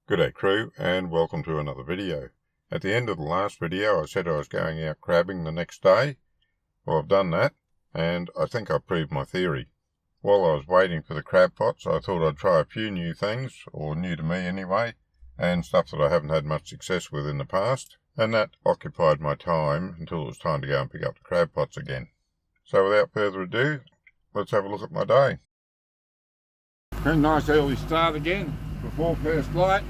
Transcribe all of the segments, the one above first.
G'day crew, and welcome to another video. At the end of the last video I said I was going out crabbing the next day. Well, I've done that, and I think I've proved my theory. While I was waiting for the crab pots, I thought I'd try a few new things, or new to me anyway, and stuff that I haven't had much success with in the past, and that occupied my time until it was time to go and pick up the crab pots again. So without further ado, let's have a look at my day. A nice early start again, before first light.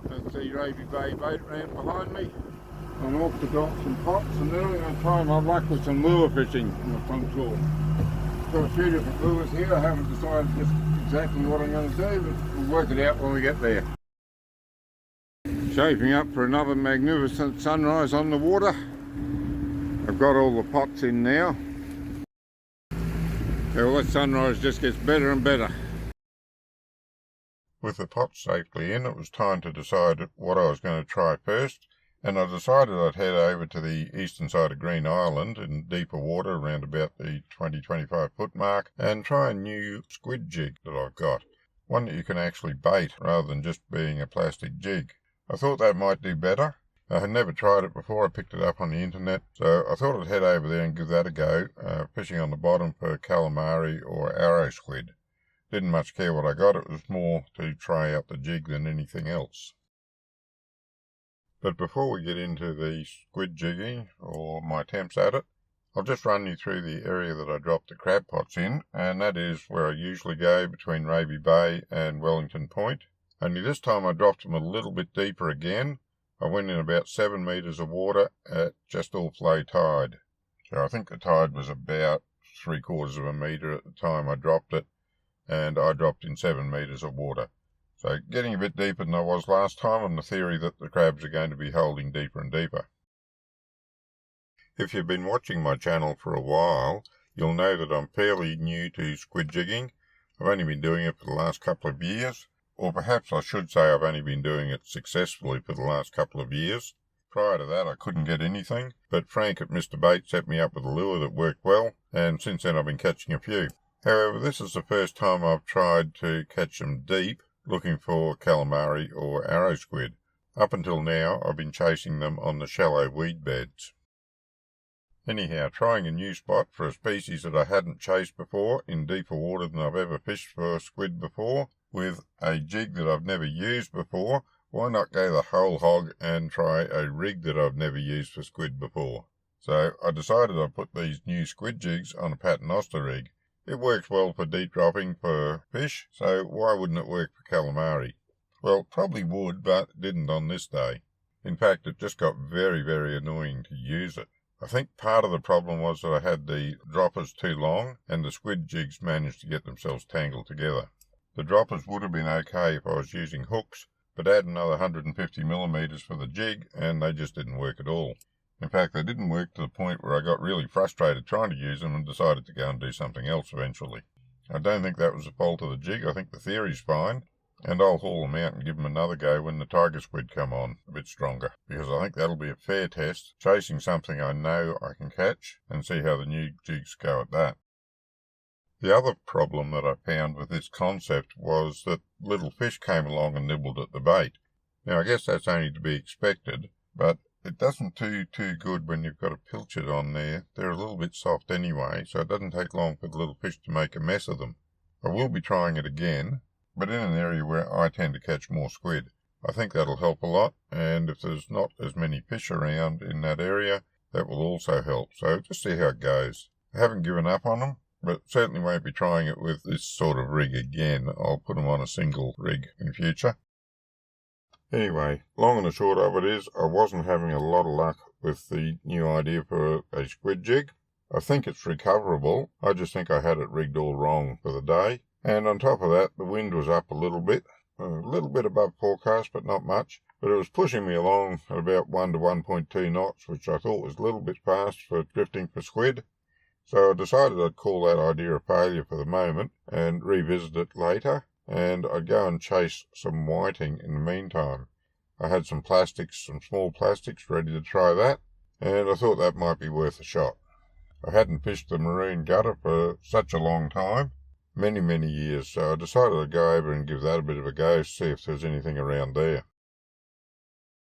Let's see Raby Bay boat ramp behind me. I'm off to drop some pots and then I'm going to try my luck with some lure fishing on the front shore. Got a few different lures here. I haven't decided just exactly what I'm going to do, but we'll work it out when we get there. Shaping up for another magnificent sunrise on the water. I've got all the pots in now. Yeah, well, that sunrise just gets better and better. With the pots safely in, it was time to decide what I was going to try first, and I decided I'd head over to the eastern side of Green Island in deeper water around about the 20-25 foot mark and try a new squid jig that I've got, one that you can actually bait rather than just being a plastic jig. I thought that might do better. I had never tried it before. I picked it up on the internet, so I thought I'd head over there and give that a go, fishing on the bottom for calamari or arrow squid. Didn't much care what I got, it was more to try out the jig than anything else. But before we get into the squid jigging, or my attempts at it, I'll just run you through the area that I dropped the crab pots in, and that is where I usually go between Raby Bay and Wellington Point. Only this time I dropped them a little bit deeper again. I went in about 7 metres of water at just off low tide. So I think the tide was about 3/4 of a metre at the time I dropped it, and I dropped in 7 metres of water. So getting a bit deeper than I was last time, on the theory that the crabs are going to be holding deeper and deeper. If you've been watching my channel for a while, you'll know that I'm fairly new to squid jigging. I've only been doing it for the last couple of years. Or perhaps I should say I've only been doing it successfully for the last couple of years. Prior to that I couldn't get anything, but Frank at Mr. Bait set me up with a lure that worked well, and since then I've been catching a few. However, this is the first time I've tried to catch them deep, looking for calamari or arrow squid. Up until now I've been chasing them on the shallow weed beds. Anyhow, trying a new spot for a species that I hadn't chased before in deeper water than I've ever fished for squid before, with a jig that I've never used before, why not go the whole hog and try a rig that I've never used for squid before? So I decided I'd put these new squid jigs on a paternoster rig. It works well for deep dropping for fish, so why wouldn't it work for calamari? Well, probably would, but it didn't on this day. In fact, it just got very, very annoying to use it. I think part of the problem was that I had the droppers too long, and the squid jigs managed to get themselves tangled together. The droppers would have been okay if I was using hooks, but add another 150 millimeters for the jig and they just didn't work at all. In fact, they didn't work to the point where I got really frustrated trying to use them and decided to go and do something else eventually. I don't think that was the fault of the jig. I think the theory's fine, and I'll haul them out and give them another go when the tiger squid come on a bit stronger, because I think that'll be a fair test, chasing something I know I can catch, and see how the new jigs go at that. The other problem that I found with this concept was that little fish came along and nibbled at the bait. Now I guess that's only to be expected, but it doesn't do too good when you've got a pilchard on there. They're a little bit soft anyway, so it doesn't take long for the little fish to make a mess of them. I will be trying it again, but in an area where I tend to catch more squid. I think that'll help a lot, and if there's not as many fish around in that area, that will also help. So just see how it goes. I haven't given up on them, but certainly won't be trying it with this sort of rig again. I'll put them on a single rig in future. Anyway, long and the short of it is, I wasn't having a lot of luck with the new idea for a squid jig. I think it's recoverable. I just think I had it rigged all wrong for the day. And on top of that, the wind was up a little bit above forecast, but not much. But it was pushing me along at about 1 to 1.2 knots, which I thought was a little bit fast for drifting for squid. So I decided I'd call that idea a failure for the moment and revisit it later, and I'd go and chase some whiting in the meantime. I had some small plastics ready to try that, and I thought that might be worth a shot. I hadn't fished the Maroom gutter for such a long time. many years, so I decided I'd go over and give that a bit of a go, see if there's anything around there.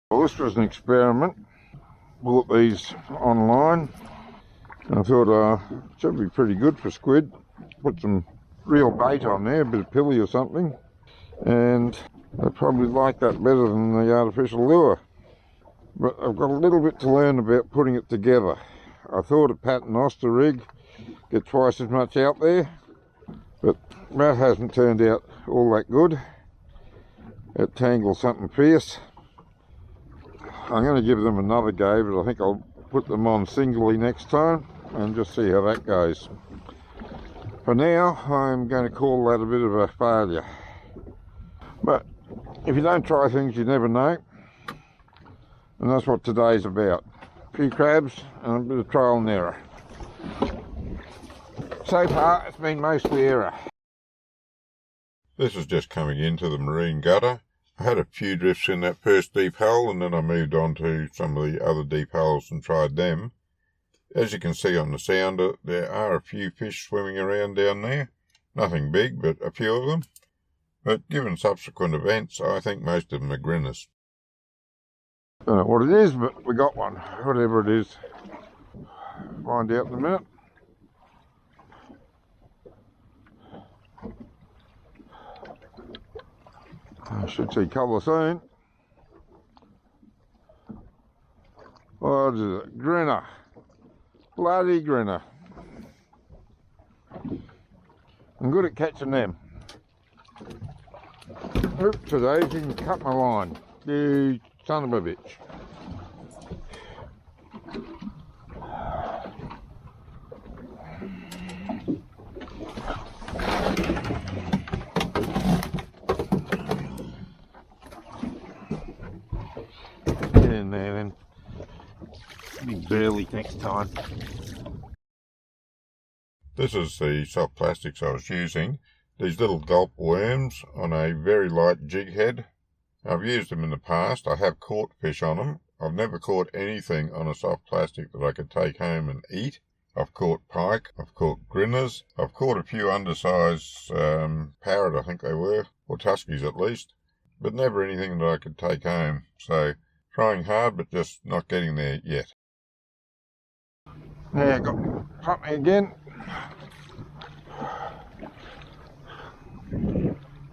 Well, this was an experiment. Bought these online. I thought it should be pretty good for squid. Put some real bait on there, a bit of pilly or something, and they probably like that better than the artificial lure. But I've got a little bit to learn about putting it together. I thought a paternoster rig get twice as much out there, but that hasn't turned out all that good. It tangles something fierce. I'm going to give them another go, but I think I'll put them on singly next time and just see how that goes. For now, I'm going to call that a bit of a failure. But if you don't try things, you never know. And that's what today's about. A few crabs and a bit of trial and error. So far, it's been mostly error. This is just coming into the marine gutter. I had a few drifts in that first deep hole, and then I moved on to some of the other deep holes and tried them. As you can see on the sounder, there are a few fish swimming around down there. Nothing big, but a few of them. But given subsequent events, I think most of them are grinners. Don't know what it is, but we got one. Whatever it is. Find out in a minute. I should see colour soon. What is it? Grinner. Bloody grinner. I'm good at catching them. Oops, today you can cut my line. You son of a bitch. Get in there then. Be barely next time. This is the soft plastics I was using. These little gulp worms on a very light jig head. I've used them in the past. I have caught fish on them. I've never caught anything on a soft plastic that I could take home and eat. I've caught pike, I've caught grinners, I've caught a few undersized parrot, I think they were, or tuskies at least, but never anything that I could take home. So trying hard, but just not getting there yet. There, I got something again.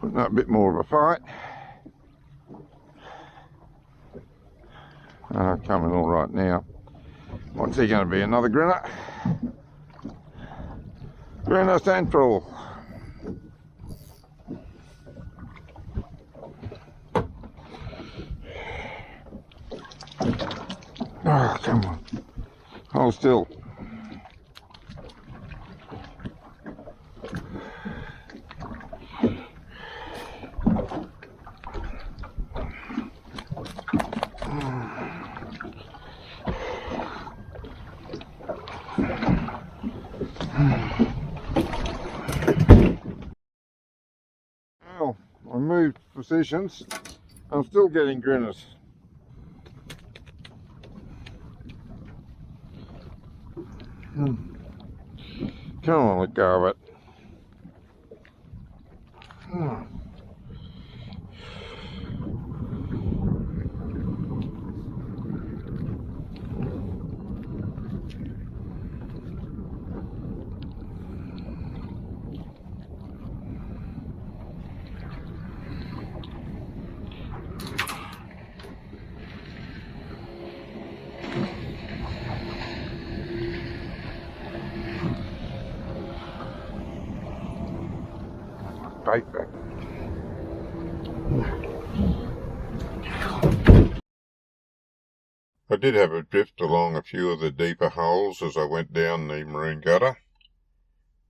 Putting up a bit more of a fight. Coming all right now. What's he going to be? Another grinner? Grinner Central. Oh, come on. Hold still. Well, I moved positions. I'm still getting grinners. Come on, let go of it. Bait back. I did have a drift along a few of the deeper holes as I went down the marine gutter.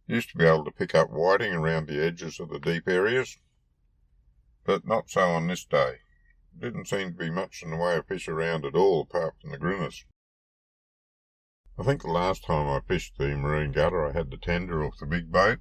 Used to be able to pick up whiting around the edges of the deep areas, but not so on this day. Didn't seem to be much in the way of fish around at all apart from the grinners. I think the last time I fished the marine gutter I had the tender off the big boat,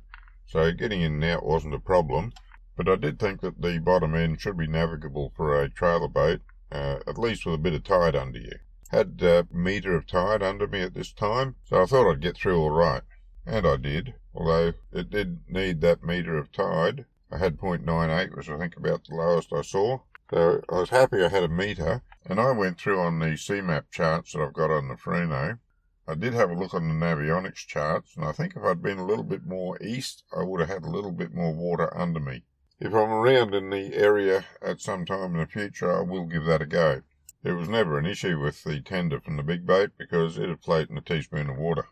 so getting in and out wasn't a problem, but I did think that the bottom end should be navigable for a trailer boat, at least with a bit of tide under you. Had a metre of tide under me at this time, so I thought I'd get through all right. and I did, although it did need that metre of tide. I had 0.98, which I think about the lowest I saw. So I was happy I had a metre, and I went through on the CMAP charts that I've got on the Freno. I did have a look on the Navionics charts, and I think if I'd been a little bit more east, I would have had a little bit more water under me. If I'm around in the area at some time in the future, I will give that a go. It was never an issue with the tender from the big bait because it had floated in a teaspoon of water.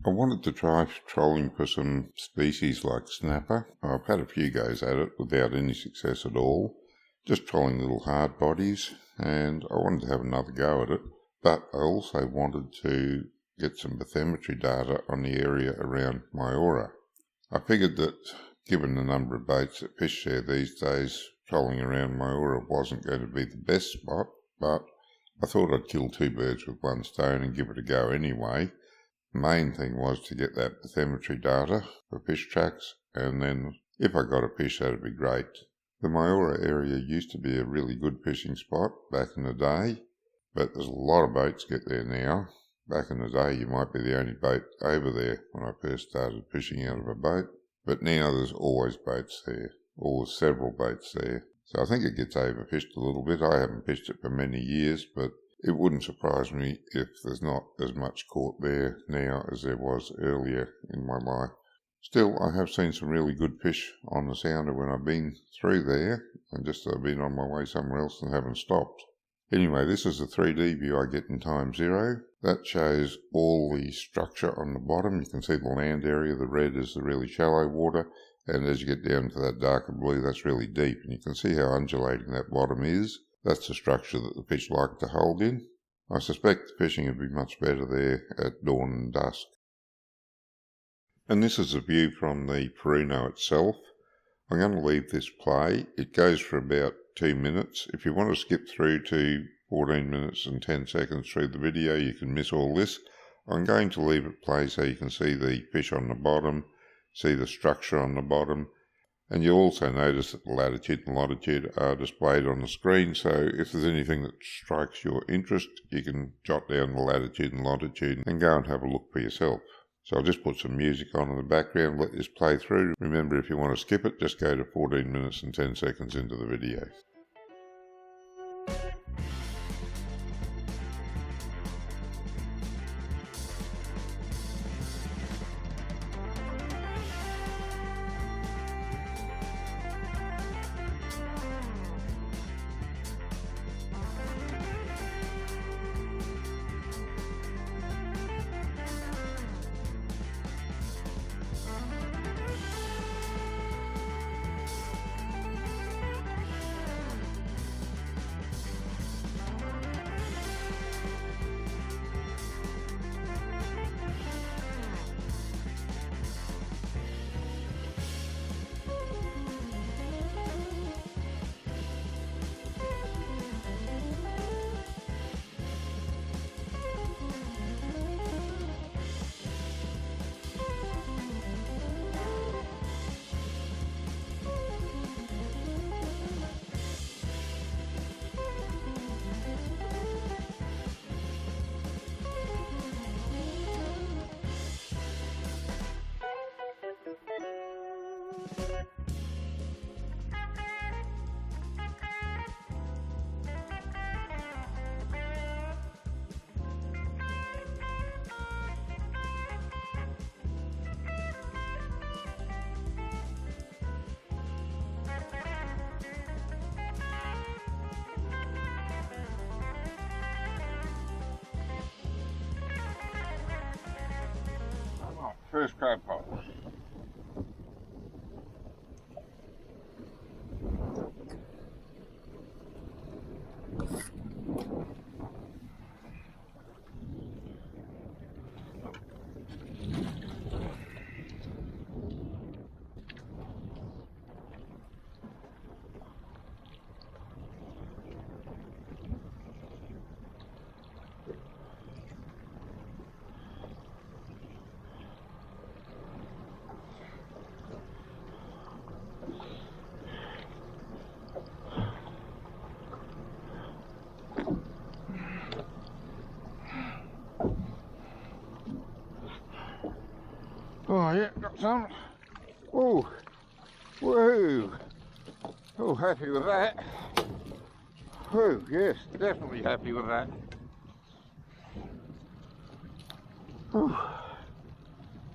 I wanted to try trolling for some species like snapper. I've had a few goes at it without any success at all, just trolling little hard bodies, and I wanted to have another go at it, but I also wanted to get some bathymetry data on the area around Myora. I figured that given the number of baits that fish share these days, trolling around Myora wasn't going to be the best spot, but I thought I'd kill two birds with one stone and give it a go anyway. The main thing was to get that bathymetry data for fish tracks, and then if I got a fish, that'd be great. The Myora area used to be a really good fishing spot back in the day, but there's a lot of boats get there now. Back in the day, you might be the only boat over there when I first started fishing out of a boat, but now there's always boats there, or several boats there. So I think it gets overfished a little bit. I haven't fished it for many years, but it wouldn't surprise me if there's not as much caught there now as there was earlier in my life. Still, I have seen some really good fish on the sounder when I've been through there, and just I've been on my way somewhere else and haven't stopped. Anyway, this is the 3D view I get in time 0. That shows all the structure on the bottom. You can see the land area. The red is the really shallow water, and as you get down to that darker blue, that's really deep, and you can see how undulating that bottom is. That's the structure that the fish like to hold in. I suspect the fishing would be much better there at dawn and dusk. And this is a view from the Freno itself. I'm going to leave this play. It goes for about 2 minutes. If you want to skip through to 14 minutes and 10 seconds through the video, you can miss all this. I'm going to leave it play so you can see the fish on the bottom, see the structure on the bottom, and you'll also notice that the latitude and longitude are displayed on the screen, so if there's anything that strikes your interest, you can jot down the latitude and longitude and go and have a look for yourself. So I'll just put some music on in the background, let this play through. Remember, if you want to skip it, just go to 14 minutes and 10 seconds into the video. First crab pot. Oh yeah, got some. Oh, woo! Oh, happy with that. Oh yes, definitely happy with that. Oh,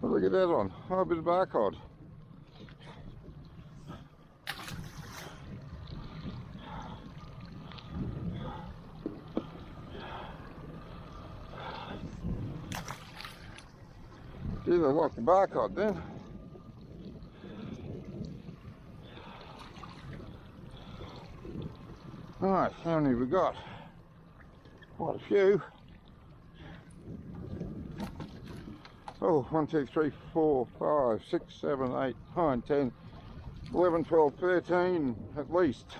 look at that one. Oh, a bit of barcode. Gee, they like the barcode then. Right, how many have we got? Quite a few. Oh, 1, 2, 3, 4, 5, 6, 7, 8, 9, 10, 11, 12, 13 at least.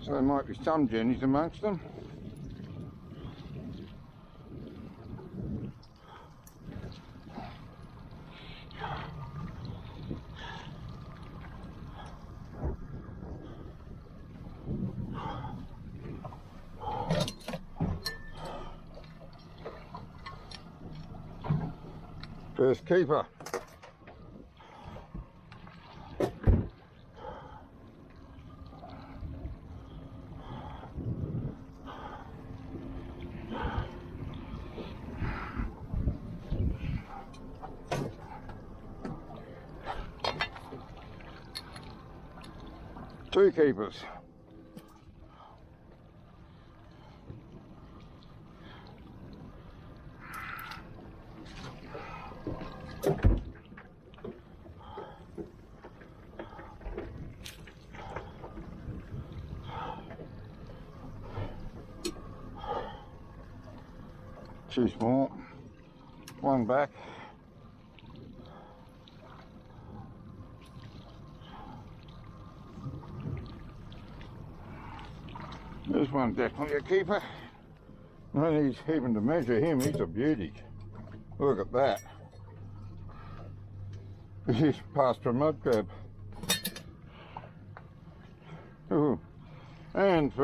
So there might be some jennies amongst them. First keeper. Two keepers. Too small. One back. There's one definitely a keeper. No need even to measure him, he's a beauty. Look at that. He's past a mud crab. Ooh. And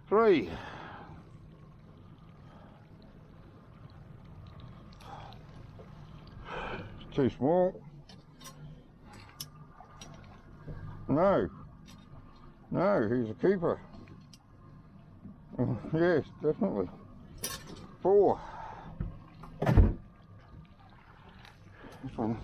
three. Too small. No. No, he's a keeper. Yes, definitely. Four. This one.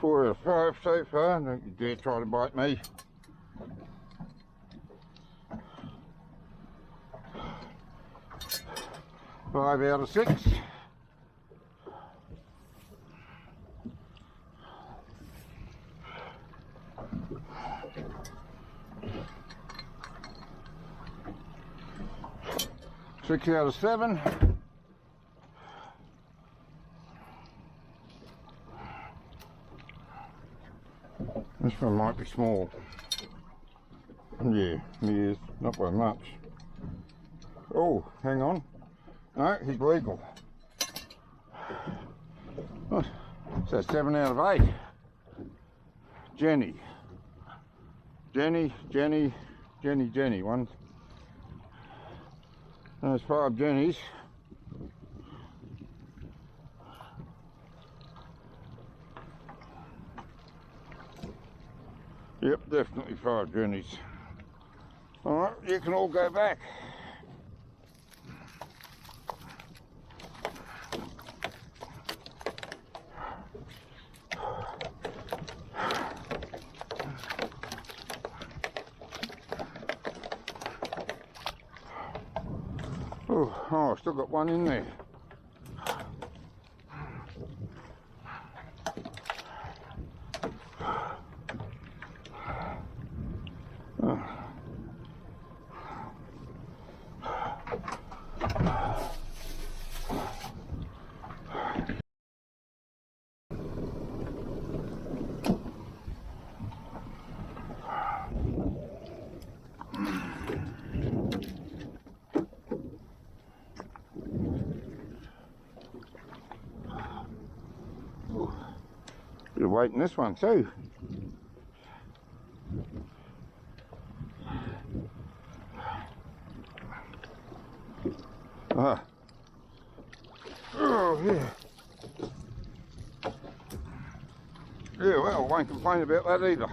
Four out of five so far. Don't you dare try to bite me. Five out of six. Six out of seven. This one might be small. Yeah, he is. Not by much. Oh, hang on. No, he's legal. Oh, so 7 out of 8. Jenny. Jenny. One. There's 5 jennies. Yep, definitely 5 jennies. Alright, you can all go back. Oh, I've still got one in there. Bit of weight in this one too. Oh yeah. Yeah, well, I won't complain about that either.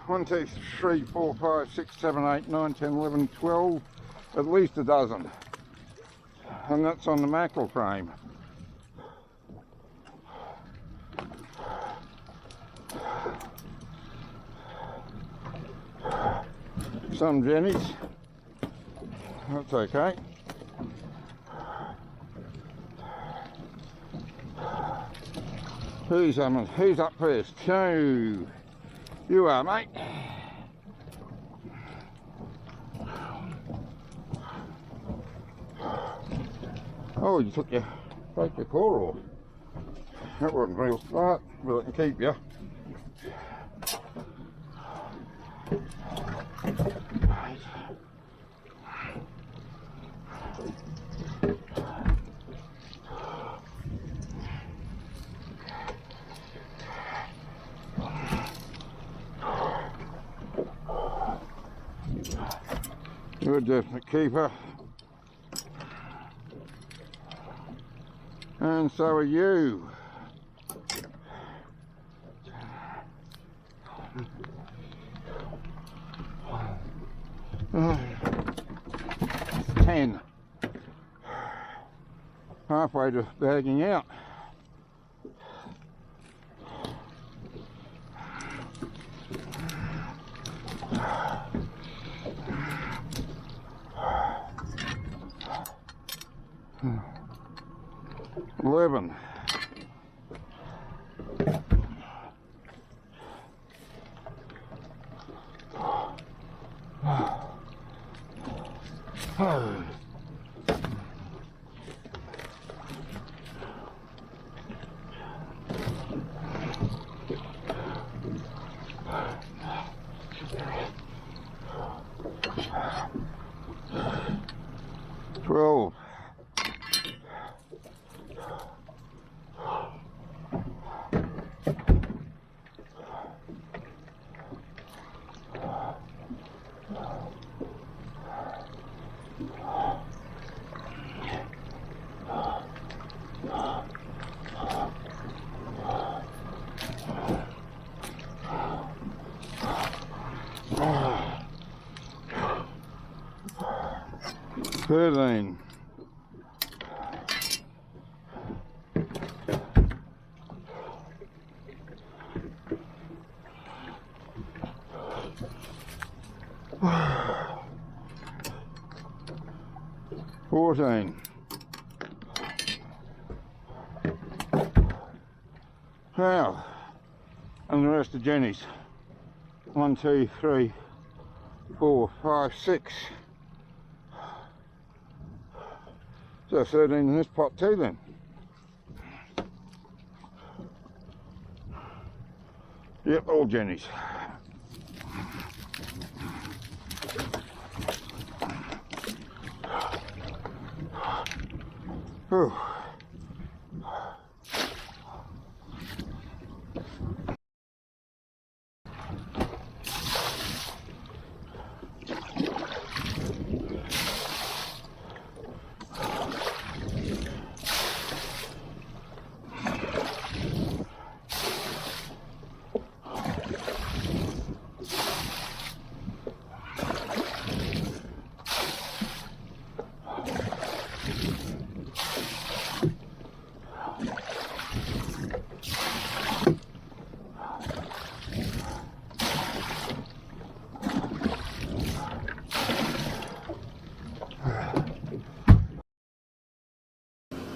1, 2, 3, 4, 5, 6, 7, 8, 9, 10, 11, 12, at least a dozen. And that's on the mackerel frame. Some jennies, that's okay. Who's up first? So, you are, mate. Oh, you broke your claw off. That wasn't real smart, but it can keep you. You're a definite keeper. And so are you. Oh, 10. Halfway to bagging out. Hmm. 11. Oh. 12. 13. 14. Now, and the rest of Jenny's. 1, 2, 3, 4, 5, 6. So 13 in this pot too then. Yep, all Jenny's. Whew.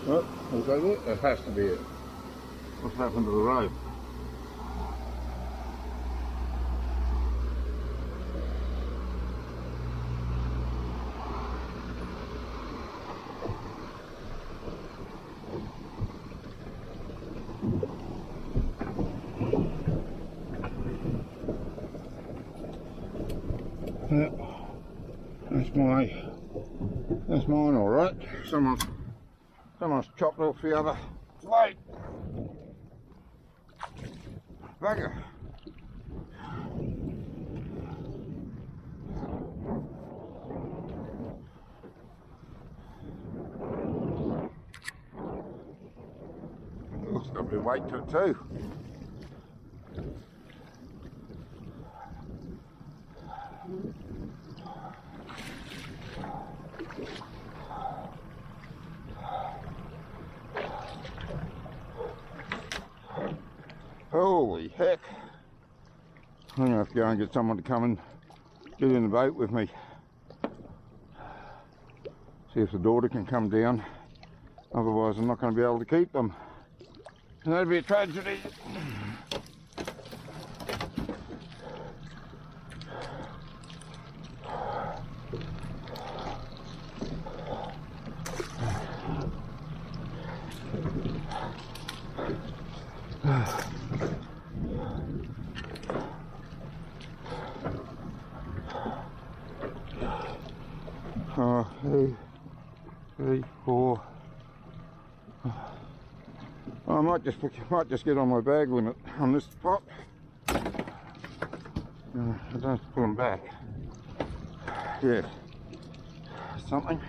Well, was that it? That has to be it. What's happened to the rope? Yeah, that's mine, all right. Someone's chopped off the other plate. bugger. Oh, it's got a bit of weight to it too. Holy heck. I'm going to have to go and get someone to come and get in the boat with me. See if the daughter can come down. Otherwise I'm not going to be able to keep them. And that'd be a tragedy. Two, three, four. I might just get on my bag limit on this pot. I don't have to pull them back. Yeah, something.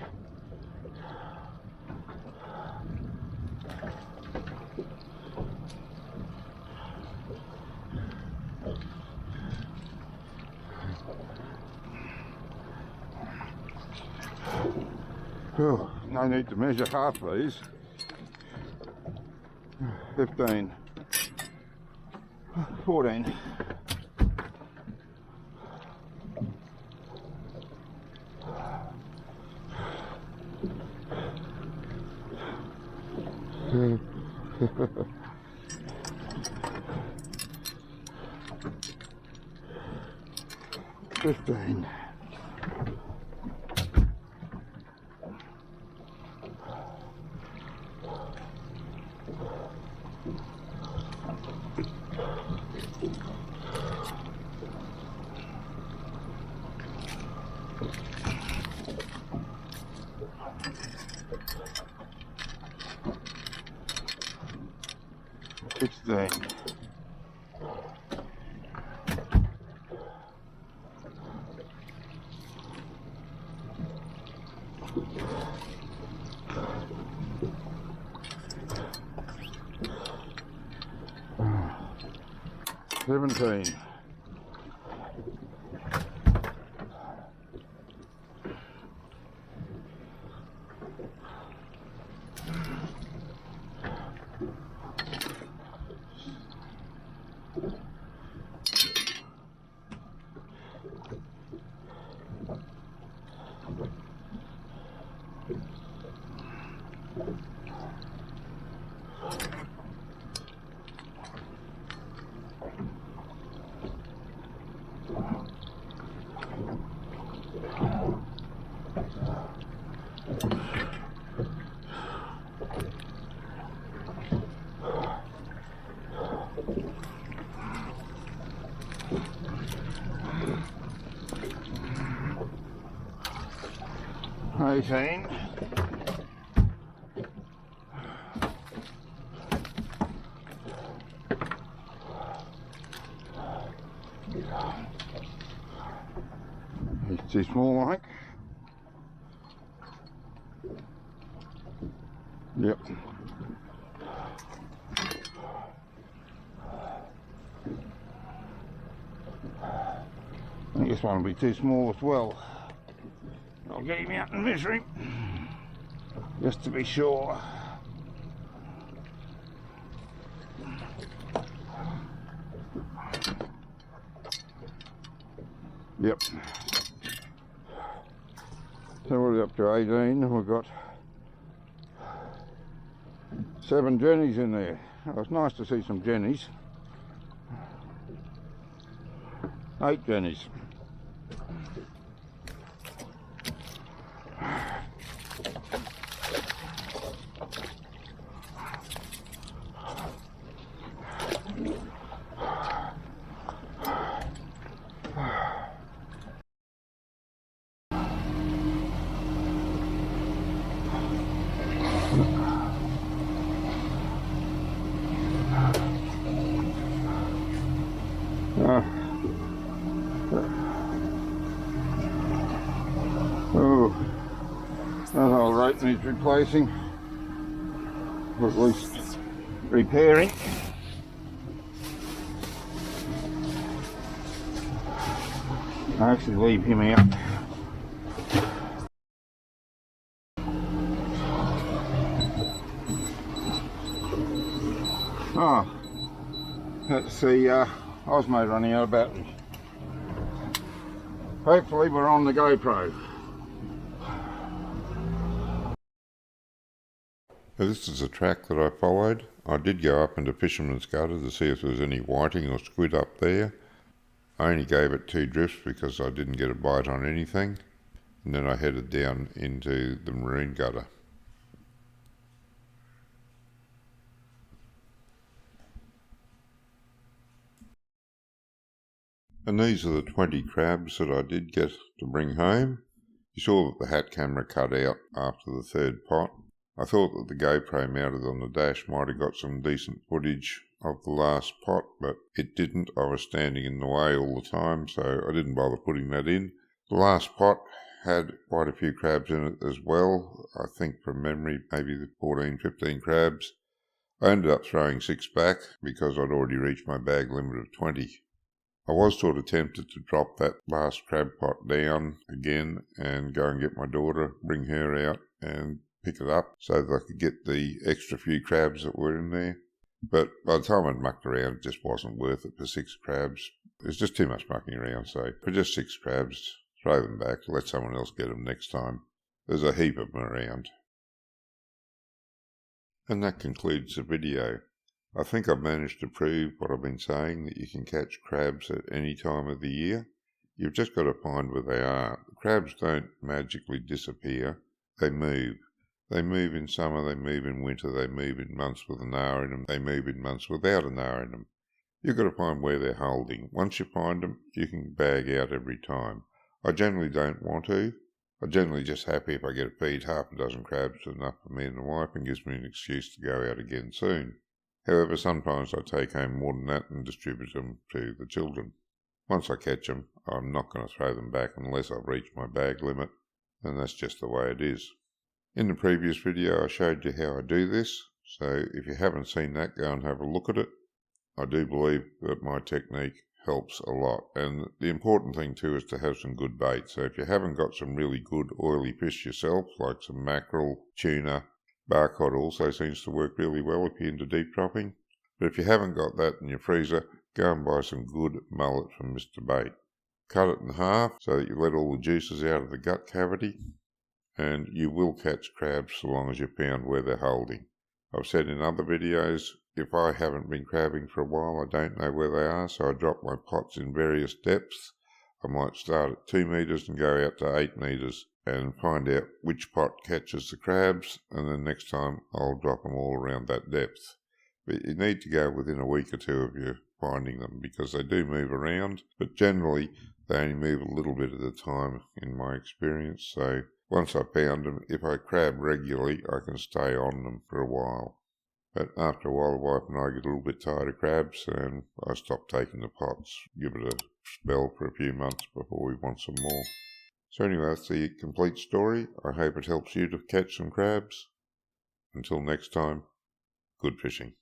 Oh, no need to measure half these. 15, 14. $15. $17. $18. It's too small, I think. Yep. I think this one will be too small as well. I'll get him out and measure him, just to be sure. Yep. So we're up to 18, and we've got 7 jennies in there. Oh, it's nice to see some jennies. 8 jennies. needs replacing, or at least repairing. I actually leave him out. Oh, let's see, Osmo running out of battery. Hopefully we're on the GoPro. Now this is a track that I followed. I did go up into Fisherman's Gutter to see if there was any whiting or squid up there. I only gave it 2 drifts because I didn't get a bite on anything. And then I headed down into the Marine Gutter. And these are the 20 crabs that I did get to bring home. You saw that the hat camera cut out after the 3rd pot. I thought that the GoPro mounted on the dash might have got some decent footage of the last pot, but it didn't. I was standing in the way all the time, so I didn't bother putting that in. The last pot had quite a few crabs in it as well. I think from memory, maybe 14, 15 crabs. I ended up throwing 6 back because I'd already reached my bag limit of 20. I was sort of tempted to drop that last crab pot down again and go and get my daughter, bring her out and pick it up so that I could get the extra few crabs that were in there. But by the time I'd mucked around, it just wasn't worth it for 6 crabs. It's just too much mucking around, so for just 6 crabs, throw them back, let someone else get them next time. There's a heap of them around. And that concludes the video. I think I've managed to prove what I've been saying, that you can catch crabs at any time of the year. You've just got to find where they are. The crabs don't magically disappear, they move. They move in summer, they move in winter, they move in months with an hour in them, they move in months without an hour in them. You've got to find where they're holding. Once you find them, you can bag out every time. I generally don't want to. I'm generally just happy if I get to feed half a dozen crabs enough for me and the wife and gives me an excuse to go out again soon. However, sometimes I take home more than that and distribute them to the children. Once I catch them, I'm not going to throw them back unless I've reached my bag limit, and that's just the way it is. In the previous video I showed you how I do this, so if you haven't seen that, go and have a look at it. I do believe that my technique helps a lot, and the important thing too is to have some good bait. So if you haven't got some really good oily fish yourself, like some mackerel, tuna, barcod also seems to work really well if you're into deep dropping. But if you haven't got that in your freezer, go and buy some good mullet from Mr. Bait. Cut it in half so that you let all the juices out of the gut cavity, and you will catch crabs so long as you found where they're holding. I've said in other videos, if I haven't been crabbing for a while, I don't know where they are, so I drop my pots in various depths. I might start at 2 metres and go out to 8 metres and find out which pot catches the crabs, and then next time I'll drop them all around that depth. But you need to go within a week or 2 of you finding them, because they do move around, but generally they only move a little bit at a time in my experience, so once I found them, if I crab regularly, I can stay on them for a while. But after a while, the wife and I get a little bit tired of crabs, and I stop taking the pots, give it a spell for a few months before we want some more. So anyway, that's the complete story. I hope it helps you to catch some crabs. Until next time, good fishing.